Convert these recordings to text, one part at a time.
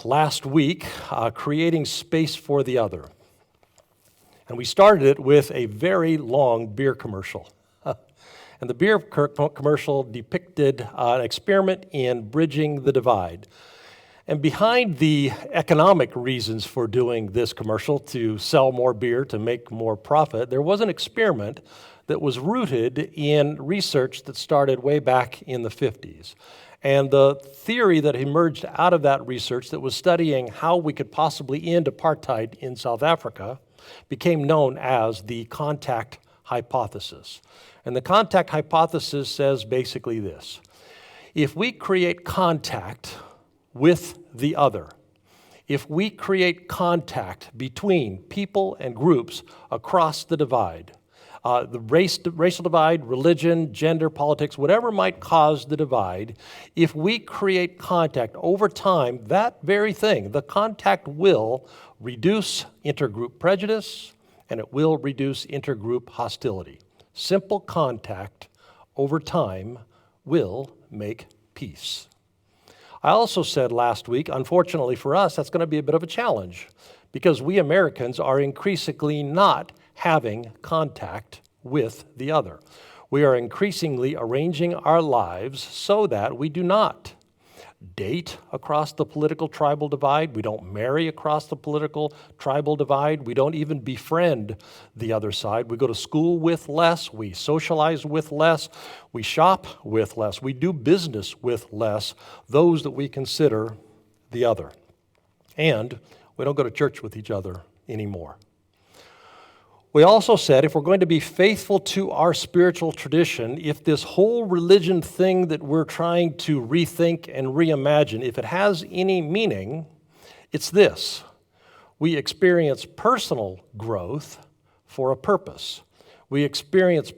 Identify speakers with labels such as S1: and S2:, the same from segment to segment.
S1: last week, creating space for the other. And we started it with a very long beer commercial. And the beer commercial depicted an experiment in bridging the divide. And behind the economic reasons for doing this commercial, to sell more beer, to make more profit, there was an experiment that was rooted in research that started way back in the 50s. And the theory that emerged out of that research that was studying how we could possibly end apartheid in South Africa became known as the contact hypothesis. And the contact hypothesis says basically this: if we create contact with the other, if we create contact between people and groups across the divide, the racial divide, religion, gender, politics, whatever might cause the divide, if we create contact over time, that very thing, the contact will reduce intergroup prejudice and it will reduce intergroup hostility. Simple contact over time will make peace. I also said last week, unfortunately for us, that's going to be a bit of a challenge because we Americans are increasingly not having contact with the other. We are increasingly arranging our lives so that we do not date across the political tribal divide. We don't marry across the political tribal divide. We don't even befriend the other side. We go to school with less. We socialize with less. We shop with less. We do business with less, those that we consider the other. And we don't go to church with each other anymore. We also said if we're going to be faithful to our spiritual tradition, if this whole religion thing that we're trying to rethink and reimagine, if it has any meaning, it's this: we experience personal growth for a purpose. We experience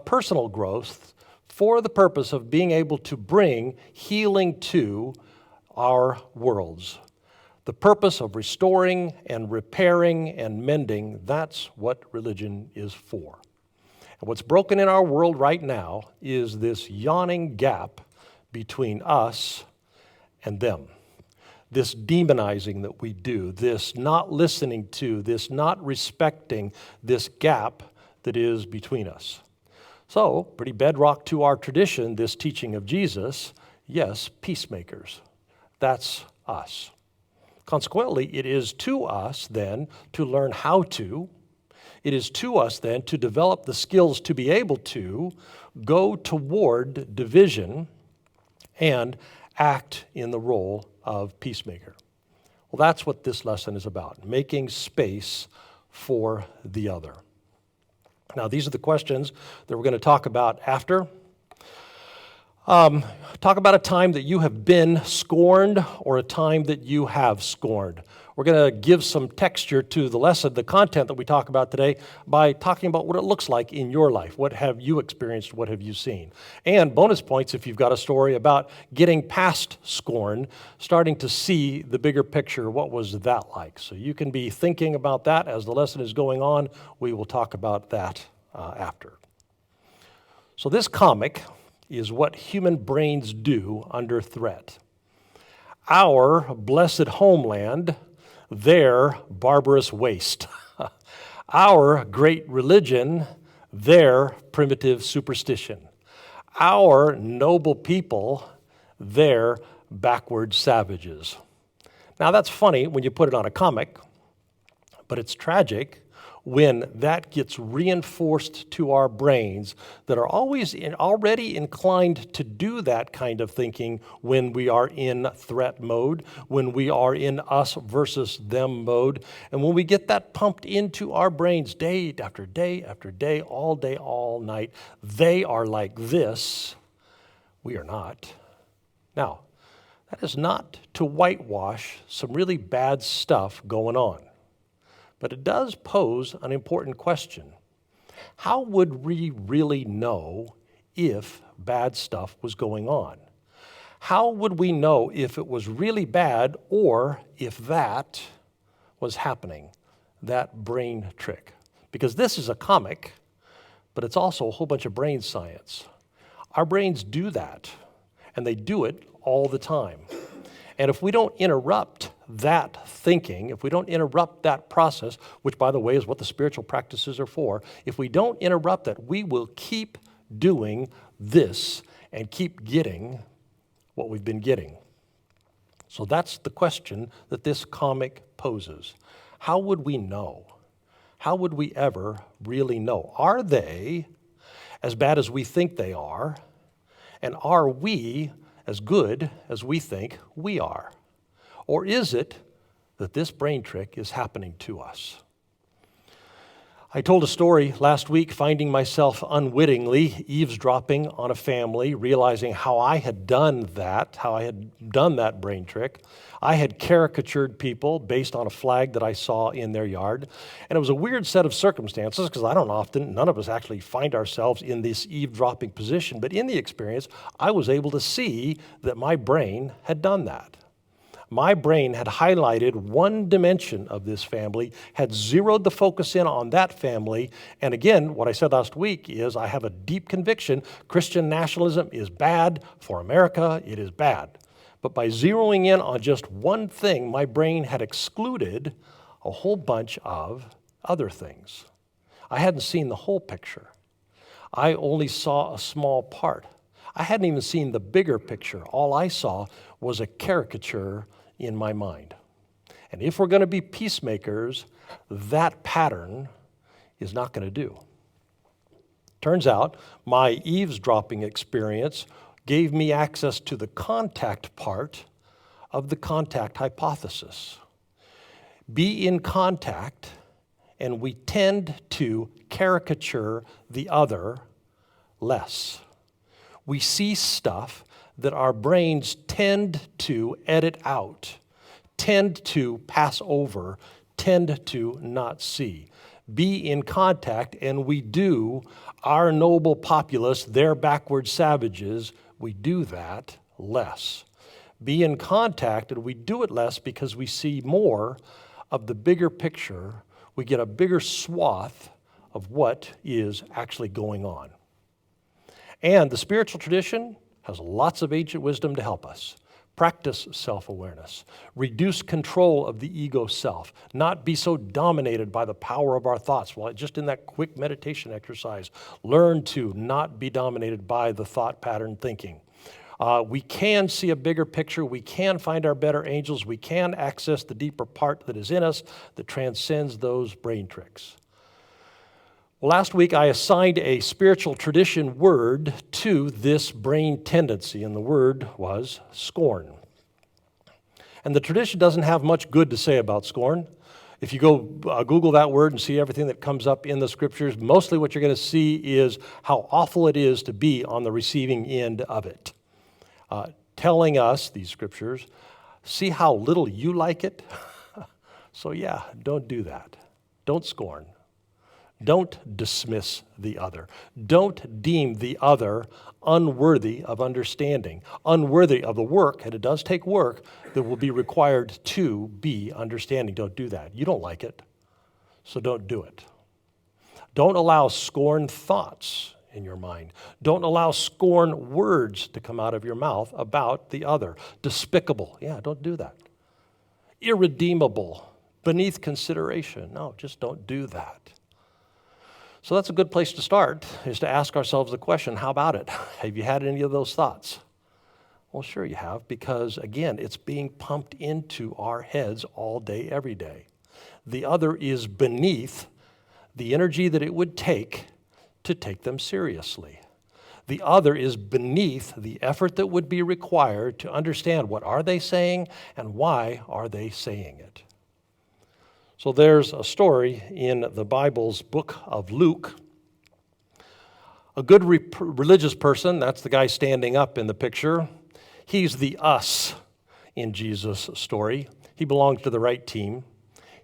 S1: personal growth for the purpose of being able to bring healing to our worlds. The purpose of restoring and repairing and mending, that's what religion is for. And what's broken in our world right now is this yawning gap between us and them. This demonizing that we do, this not listening to, this not respecting, this gap that is between us. So, pretty bedrock to our tradition, this teaching of Jesus, yes, peacemakers. That's us. Consequently, it is to us then to learn how to, it is to us then to develop the skills to be able to go toward division and act in the role of peacemaker. Well, that's what this lesson is about, making space for the other. Now, these are the questions that we're going to talk about after. Talk about a time that you have been scorned or a time that you have scorned. We're going to give some texture to the lesson, the content that we talk about today, by talking about what it looks like in your life. What have you experienced? What have you seen? And bonus points if you've got a story about getting past scorn, starting to see the bigger picture. What was that like? So you can be thinking about that as the lesson is going on. We will talk about that after. So this comic is what human brains do under threat. Our blessed homeland, their barbarous waste. Our great religion, their primitive superstition. Our noble people, their backward savages. Now that's funny when you put it on a comic, but it's tragic when that gets reinforced to our brains that are already inclined to do that kind of thinking when we are in threat mode, when we are in us versus them mode, and when we get that pumped into our brains day after day after day, all night, they are like this, we are not. Now, that is not to whitewash some really bad stuff going on. But it does pose an important question. How would we really know if bad stuff was going on? How would we know if it was really bad or if that was happening, that brain trick? Because this is a comic, but it's also a whole bunch of brain science. Our brains do that, and they do it all the time. And if we don't interrupt that thinking, if we don't interrupt that process, which, by the way, is what the spiritual practices are for, if we don't interrupt that, we will keep doing this and keep getting what we've been getting. So that's the question that this comic poses. How would we know? How would we ever really know? Are they as bad as we think they are? And are we as good as we think we are? Or is it that this brain trick is happening to us? I told a story last week, finding myself unwittingly eavesdropping on a family, realizing how I had done that brain trick. I had caricatured people based on a flag that I saw in their yard. And it was a weird set of circumstances because none of us actually find ourselves in this eavesdropping position. But in the experience, I was able to see that my brain had done that. My brain had highlighted one dimension of this family, had zeroed the focus in on that family. And again, what I said last week is I have a deep conviction Christian nationalism is bad for America. It is bad. But by zeroing in on just one thing, my brain had excluded a whole bunch of other things. I hadn't seen the whole picture. I only saw a small part. I hadn't even seen the bigger picture. All I saw was a caricature in my mind. And if we're going to be peacemakers, that pattern is not going to do. Turns out my eavesdropping experience gave me access to the contact part of the contact hypothesis. Be in contact, and we tend to caricature the other less. We see stuff that our brains tend to edit out, tend to pass over, tend to not see. Be in contact, and we do, our noble populace, their backward savages, we do that less. Be in contact, and we do it less because we see more of the bigger picture. We get a bigger swath of what is actually going on. And the spiritual tradition has lots of ancient wisdom to help us. Practice self-awareness. Reduce control of the ego self. Not be so dominated by the power of our thoughts. Well, just in that quick meditation exercise, learn to not be dominated by the thought pattern thinking. We can see a bigger picture. We can find our better angels. We can access the deeper part that is in us that transcends those brain tricks. Well, last week I assigned a spiritual tradition word to this brain tendency, and the word was scorn. And the tradition doesn't have much good to say about scorn. If you go Google that word and see everything that comes up in the scriptures, mostly what you're going to see is how awful it is to be on the receiving end of it. Telling us, these scriptures, see how little you like it? So yeah, don't do that. Don't scorn. Don't dismiss the other. Don't deem the other unworthy of understanding, unworthy of the work, and it does take work, that will be required to be understanding. Don't do that. You don't like it, so don't do it. Don't allow scorn thoughts in your mind. Don't allow scorn words to come out of your mouth about the other. Despicable. Yeah, don't do that. Irredeemable. Beneath consideration. No, just don't do that. So that's a good place to start, is to ask ourselves the question, how about it? Have you had any of those thoughts? Well, sure you have, because, again, it's being pumped into our heads all day, every day. The other is beneath the energy that it would take to take them seriously. The other is beneath the effort that would be required to understand what are they saying and why are they saying it. So there's a story in the Bible's book of Luke. A good religious person, that's the guy standing up in the picture, he's the us in Jesus' story. He belongs to the right team.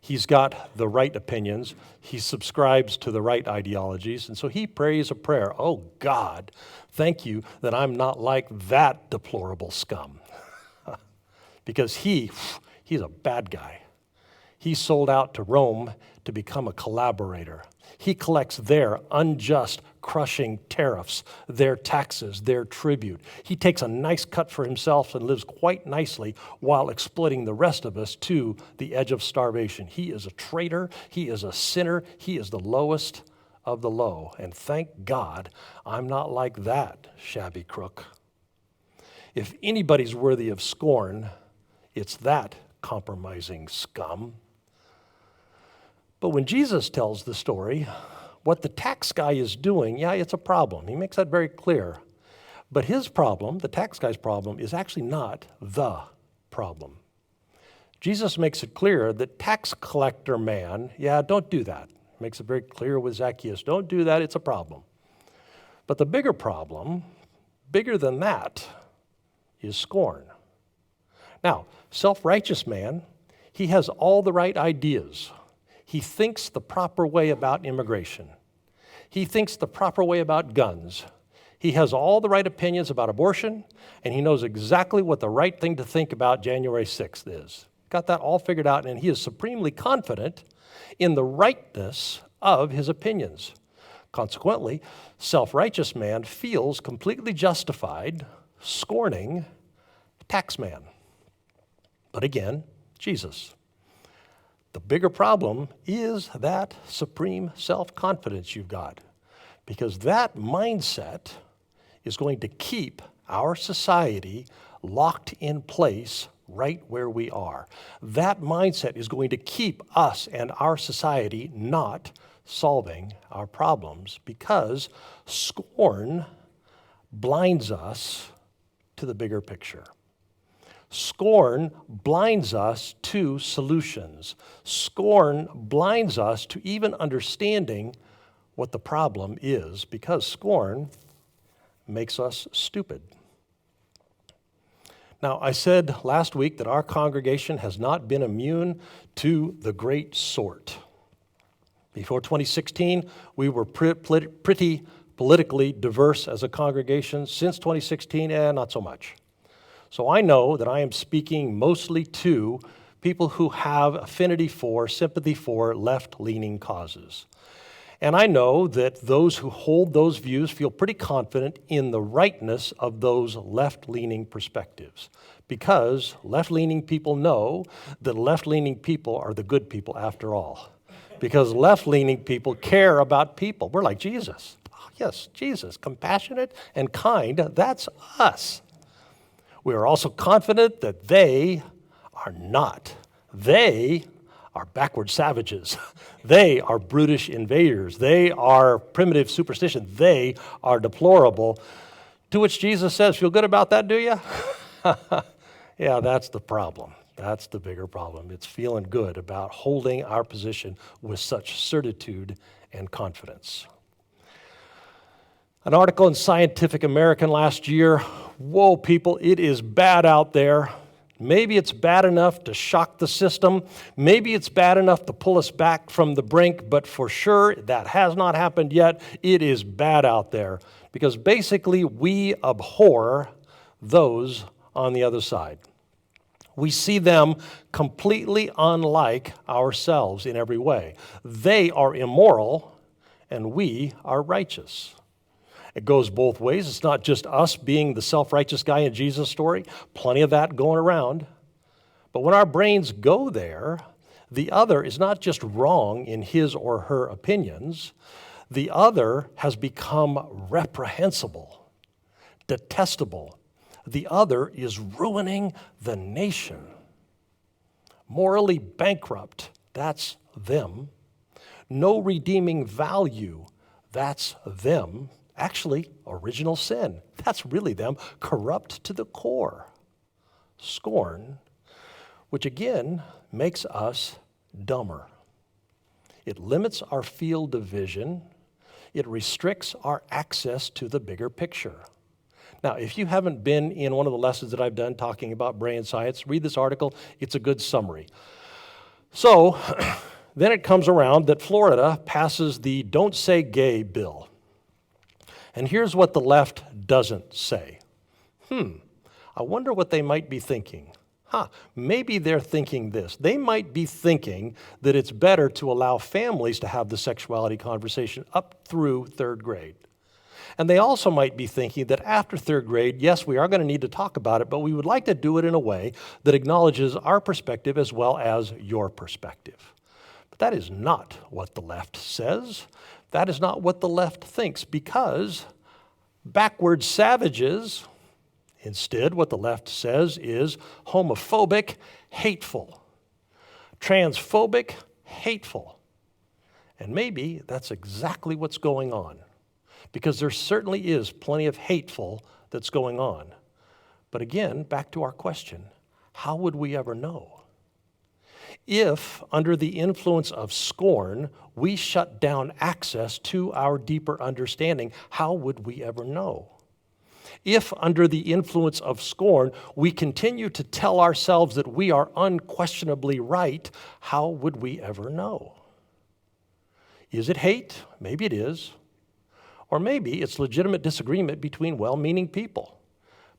S1: He's got the right opinions. He subscribes to the right ideologies. And so he prays a prayer. Oh, God, thank you that I'm not like that deplorable scum. Because he's a bad guy. He sold out to Rome to become a collaborator. He collects their unjust, crushing tariffs, their taxes, their tribute. He takes a nice cut for himself and lives quite nicely while exploiting the rest of us to the edge of starvation. He is a traitor. He is a sinner. He is the lowest of the low. And thank God I'm not like that shabby crook. If anybody's worthy of scorn, it's that compromising scum. But when Jesus tells the story, what the tax guy is doing, yeah, it's a problem. He makes that very clear. But his problem, the tax guy's problem, is actually not the problem. Jesus makes it clear that tax collector man, yeah, don't do that. Makes it very clear with Zacchaeus, don't do that, it's a problem. But the bigger problem, bigger than that, is scorn. Now, self-righteous man, he has all the right ideas. He thinks the proper way about immigration. He thinks the proper way about guns. He has all the right opinions about abortion, and he knows exactly what the right thing to think about January 6th is. Got that all figured out, and he is supremely confident in the rightness of his opinions. Consequently, self-righteous man feels completely justified scorning tax man. But again, Jesus. The bigger problem is that supreme self-confidence you've got, because that mindset is going to keep our society locked in place right where we are. That mindset is going to keep us and our society not solving our problems, because scorn blinds us to the bigger picture. Scorn blinds us to solutions. Scorn blinds us to even understanding what the problem is, because scorn makes us stupid. Now, I said last week that our congregation has not been immune to the great sort. Before 2016, we were pretty politically diverse as a congregation. Since 2016, not so much. So I know that I am speaking mostly to people who have affinity for, sympathy for left-leaning causes. And I know that those who hold those views feel pretty confident in the rightness of those left-leaning perspectives, because left-leaning people know that left-leaning people are the good people after all, because left-leaning people care about people. We're like Jesus. Oh, yes, Jesus, compassionate and kind, that's us. We are also confident that they are not. They are backward savages. They are brutish invaders. They are primitive superstition. They are deplorable. To which Jesus says, feel good about that, do you? Yeah, that's the problem. That's the bigger problem. It's feeling good about holding our position with such certitude and confidence. An article in Scientific American last year, whoa, people, it is bad out there. Maybe it's bad enough to shock the system. Maybe it's bad enough to pull us back from the brink, but for sure, that has not happened yet. It is bad out there, because basically we abhor those on the other side. We see them completely unlike ourselves in every way. They are immoral, and we are righteous. It goes both ways. It's not just us being the self-righteous guy in Jesus' story. Plenty of that going around. But when our brains go there, the other is not just wrong in his or her opinions. The other has become reprehensible, detestable. The other is ruining the nation. Morally bankrupt, that's them. No redeeming value, that's them. Actually, original sin, that's really them. Corrupt to the core. Scorn, which again makes us dumber. It limits our field of vision. It restricts our access to the bigger picture. Now, if you haven't been in one of the lessons that I've done talking about brain science, read this article. It's a good summary. So, then it comes around that Florida passes the Don't Say Gay bill. And here's what the left doesn't say. I wonder what they might be thinking. maybe they're thinking this. They might be thinking that it's better to allow families to have the sexuality conversation up through third grade. And they also might be thinking that after third grade, yes, we are going to need to talk about it, but we would like to do it in a way that acknowledges our perspective as well as your perspective. But that is not what the left says. That is not what the left thinks, because backward savages, instead, what the left says is homophobic, hateful, transphobic, hateful. And maybe that's exactly what's going on, because there certainly is plenty of hateful that's going on. But again, back to our question, how would we ever know? If, under the influence of scorn, we shut down access to our deeper understanding, how would we ever know? If, under the influence of scorn, we continue to tell ourselves that we are unquestionably right, how would we ever know? Is it hate? Maybe it is. Or maybe it's legitimate disagreement between well-meaning people.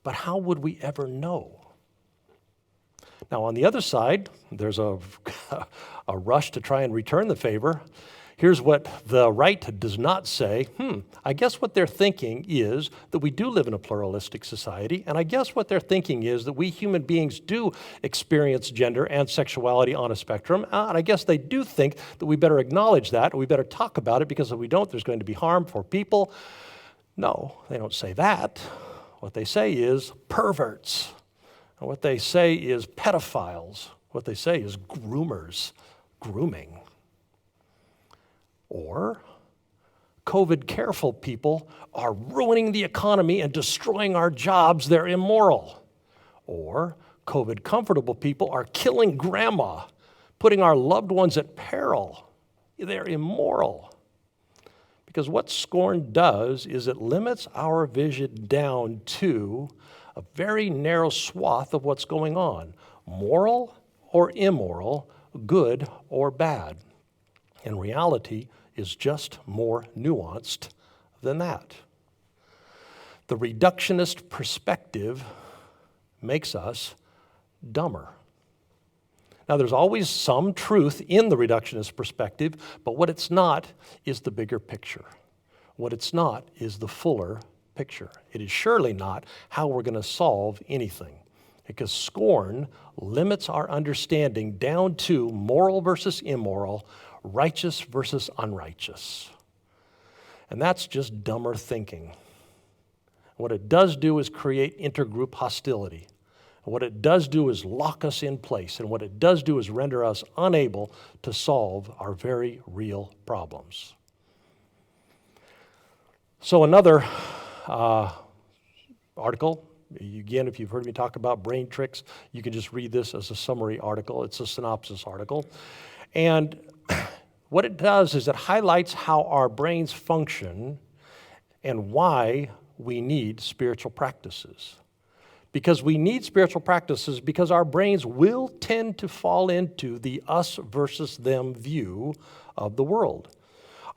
S1: But how would we ever know? Now, on the other side, there's a rush to try and return the favor. Here's what the right does not say. I guess what they're thinking is that we do live in a pluralistic society, and I guess what they're thinking is that we human beings do experience gender and sexuality on a spectrum, and I guess they do think that we better acknowledge that, and we better talk about it, because if we don't, there's going to be harm for people. No, they don't say that. What they say is perverts. And what they say is pedophiles. What they say is groomers, grooming. Or COVID-careful people are ruining the economy and destroying our jobs, they're immoral. Or COVID-comfortable people are killing grandma, putting our loved ones at peril, they're immoral. Because what scorn does is it limits our vision down to a very narrow swath of what's going on, moral or immoral, good or bad. And reality is just more nuanced than that. The reductionist perspective makes us dumber. Now, there's always some truth in the reductionist perspective, but what it's not is the bigger picture. What it's not is the fuller picture. It is surely not how we're going to solve anything, because scorn limits our understanding down to moral versus immoral, righteous versus unrighteous. And that's just dumber thinking. What it does do is create intergroup hostility. And what it does do is lock us in place. And what it does do is render us unable to solve our very real problems. So another article, again, if you've heard me talk about brain tricks, you can just read this as a summary article. It's a synopsis article. And what it does is it highlights how our brains function and why we need spiritual practices. Because we need spiritual practices because our brains will tend to fall into the us versus them view of the world.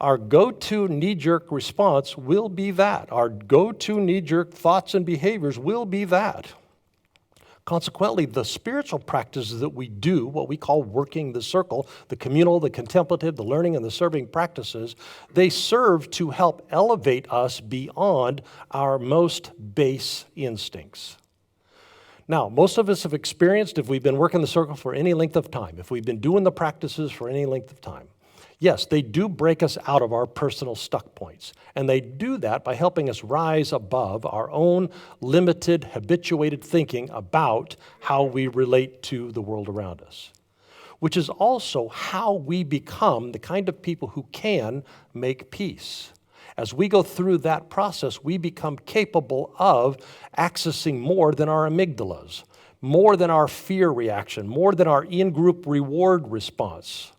S1: Our go-to knee-jerk response will be that. Our go-to knee-jerk thoughts and behaviors will be that. Consequently, the spiritual practices that we do, what we call working the circle, the communal, the contemplative, the learning, and the serving practices, they serve to help elevate us beyond our most base instincts. Now, most of us have experienced, if we've been working the circle for any length of time, if we've been doing the practices for any length of time, yes, they do break us out of our personal stuck points. And they do that by helping us rise above our own limited, habituated thinking about how we relate to the world around us, which is also how we become the kind of people who can make peace. As we go through that process, we become capable of accessing more than our amygdalas, more than our fear reaction, more than our in-group reward response.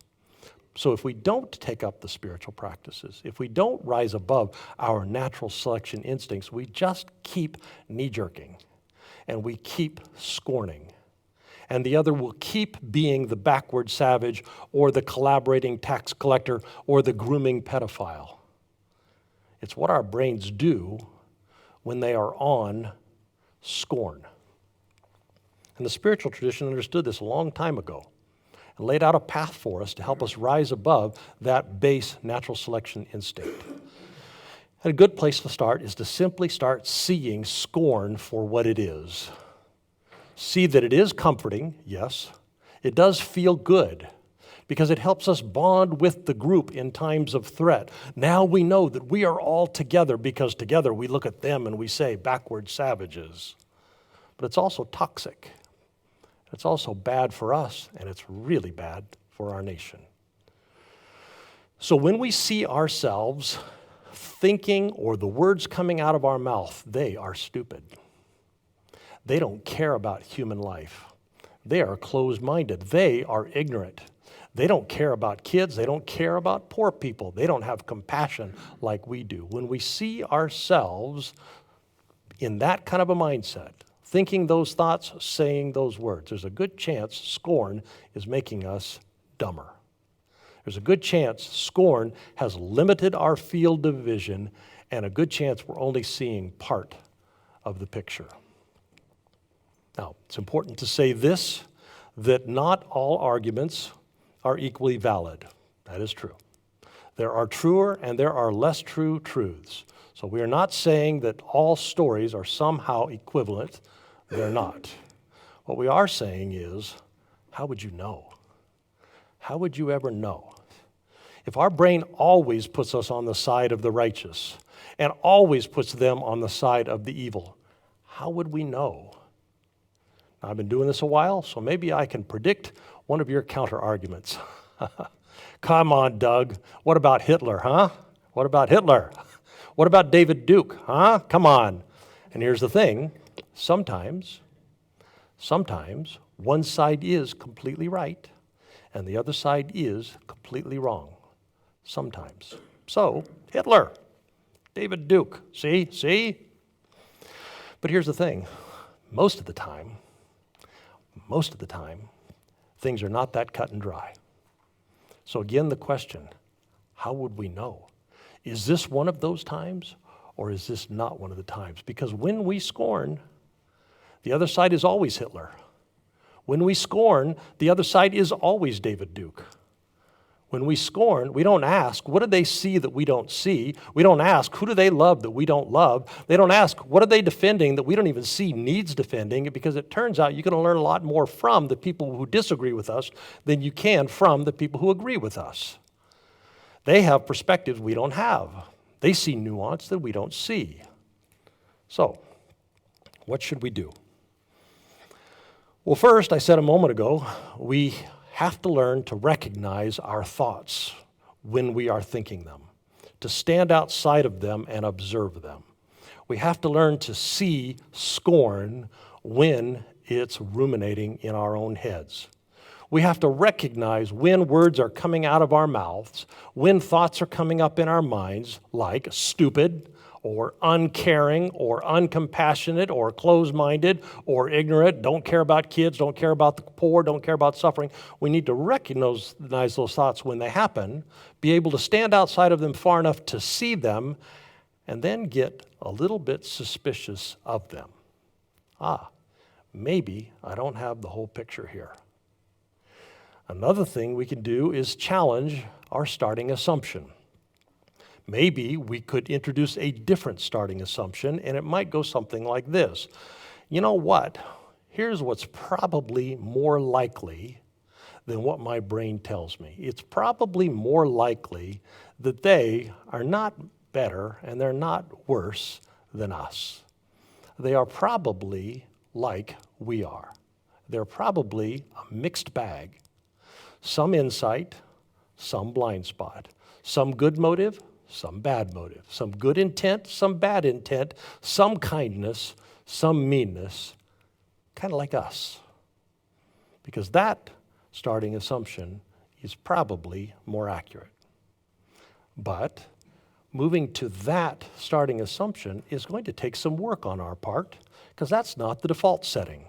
S1: So if we don't take up the spiritual practices, if we don't rise above our natural selection instincts, we just keep knee-jerking and we keep scorning. And the other will keep being the backward savage or the collaborating tax collector or the grooming pedophile. It's what our brains do when they are on scorn. And the spiritual tradition understood this a long time ago and laid out a path for us to help us rise above that base natural selection instinct. And a good place to start is to simply start seeing scorn for what it is. See that it is comforting, yes. It does feel good because it helps us bond with the group in times of threat. Now we know that we are all together because together we look at them and we say, backward savages. But it's also toxic. It's also bad for us, and it's really bad for our nation. So when we see ourselves thinking or the words coming out of our mouth, they are stupid. They don't care about human life. They are closed-minded. They are ignorant. They don't care about kids. They don't care about poor people. They don't have compassion like we do. When we see ourselves in that kind of a mindset, thinking those thoughts, saying those words, there's a good chance scorn is making us dumber. There's a good chance scorn has limited our field of vision, and a good chance we're only seeing part of the picture. Now, it's important to say this, that not all arguments are equally valid. That is true. There are truer and there are less true truths. So we are not saying that all stories are somehow equivalent. They're not. What we are saying is, how would you know? How would you ever know? If our brain always puts us on the side of the righteous and always puts them on the side of the evil, how would we know? Now, I've been doing this a while, so maybe I can predict one of your counter-arguments. Come on, Doug. What about Hitler, huh? What about Hitler? What about David Duke, huh? Come on. And here's the thing. Sometimes one side is completely right and the other side is completely wrong. Sometimes. So, Hitler, David Duke, see? But here's the thing. Most of the time, things are not that cut and dry. So again, the question, how would we know? Is this one of those times or is this not one of the times? Because when we scorn, the other side is always Hitler. When we scorn, the other side is always David Duke. When we scorn, we don't ask, what do they see that we don't see? We don't ask, who do they love that we don't love? They don't ask, what are they defending that we don't even see needs defending? Because it turns out you're going to learn a lot more from the people who disagree with us than you can from the people who agree with us. They have perspectives we don't have. They see nuance that we don't see. So, what should we do? Well, first, I said a moment ago, we have to learn to recognize our thoughts when we are thinking them, to stand outside of them and observe them. We have to learn to see scorn when it's ruminating in our own heads. We have to recognize when words are coming out of our mouths, when thoughts are coming up in our minds, like stupid, or uncaring, or uncompassionate, or closed-minded, or ignorant, don't care about kids, don't care about the poor, don't care about suffering. We need to recognize those thoughts when they happen, be able to stand outside of them far enough to see them, and then get a little bit suspicious of them. Maybe I don't have the whole picture here. Another thing we can do is challenge our starting assumption. Maybe we could introduce a different starting assumption, and it might go something like this. You know what? Here's what's probably more likely than what my brain tells me. It's probably more likely that they are not better and they're not worse than us. They are probably like we are. They're probably a mixed bag. Some insight, some blind spot. Some good motive, some bad motive, some good intent, some bad intent, some kindness, some meanness, kind of like us. Because that starting assumption is probably more accurate. But moving to that starting assumption is going to take some work on our part, because that's not the default setting.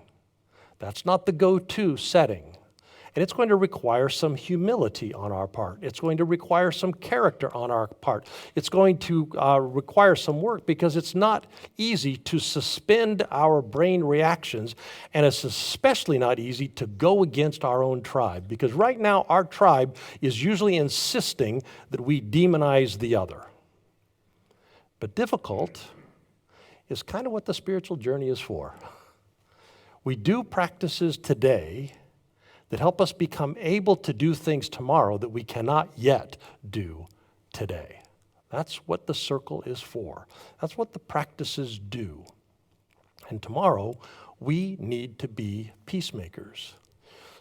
S1: That's not the go-to setting. And it's going to require some humility on our part. It's going to require some character on our part. It's going to require some work because it's not easy to suspend our brain reactions, and it's especially not easy to go against our own tribe, because right now our tribe is usually insisting that we demonize the other. But difficult is kind of what the spiritual journey is for. We do practices today that help us become able to do things tomorrow that we cannot yet do today. That's what the circle is for. That's what the practices do. And tomorrow, we need to be peacemakers.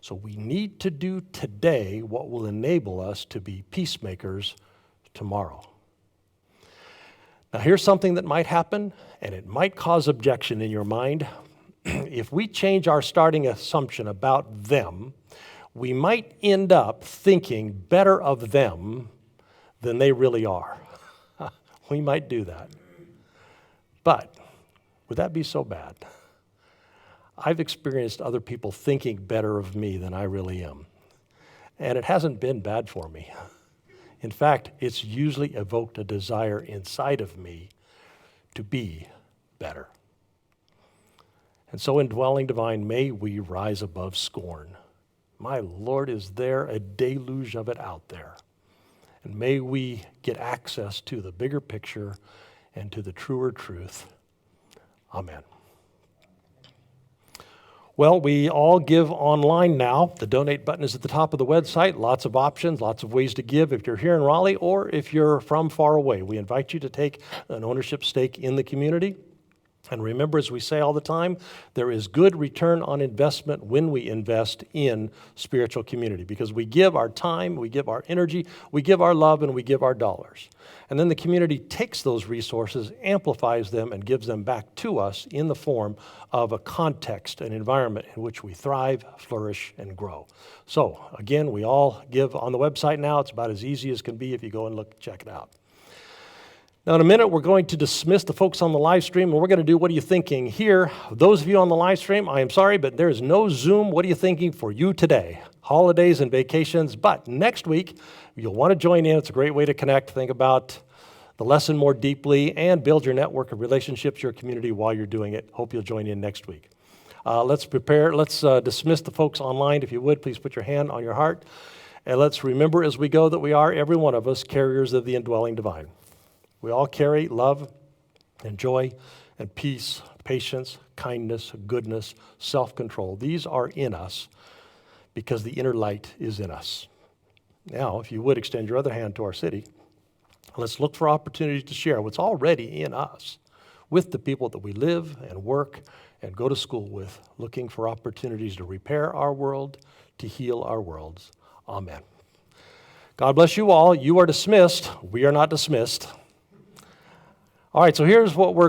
S1: So we need to do today what will enable us to be peacemakers tomorrow. Now, here's something that might happen, and it might cause objection in your mind. If we change our starting assumption about them, we might end up thinking better of them than they really are. We might do that. But would that be so bad? I've experienced other people thinking better of me than I really am. And it hasn't been bad for me. In fact, it's usually evoked a desire inside of me to be better. And so in Dwelling Divine, may we rise above scorn. My Lord, is there a deluge of it out there? And may we get access to the bigger picture and to the truer truth. Amen. Well, we all give online now. The donate button is at the top of the website. Lots of options, lots of ways to give if you're here in Raleigh or if you're from far away. We invite you to take an ownership stake in the community. And remember, as we say all the time, there is good return on investment when we invest in spiritual community, because we give our time, we give our energy, we give our love, and we give our dollars. And then the community takes those resources, amplifies them, and gives them back to us in the form of a context, an environment in which we thrive, flourish, and grow. So, again, we all give on the website now. It's about as easy as can be if you go and look, check it out. Now, in a minute, we're going to dismiss the folks on the live stream, and we're going to do What Are You Thinking here. Those of you on the live stream, I am sorry, but there is no Zoom What Are You Thinking for you today. Holidays and vacations, but next week, you'll want to join in. It's a great way to connect, think about the lesson more deeply, and build your network of relationships, your community while you're doing it. Hope you'll join in next week. Let's dismiss the folks online. If you would, please put your hand on your heart. And let's remember as we go that we are, every one of us, carriers of the indwelling divine. We all carry love and joy and peace, patience, kindness, goodness, self-control. These are in us because the inner light is in us. Now, if you would extend your other hand to our city, let's look for opportunities to share what's already in us with the people that we live and work and go to school with, looking for opportunities to repair our world, to heal our worlds. Amen. God bless you all. You are dismissed. We are not dismissed. All right, so here's what we're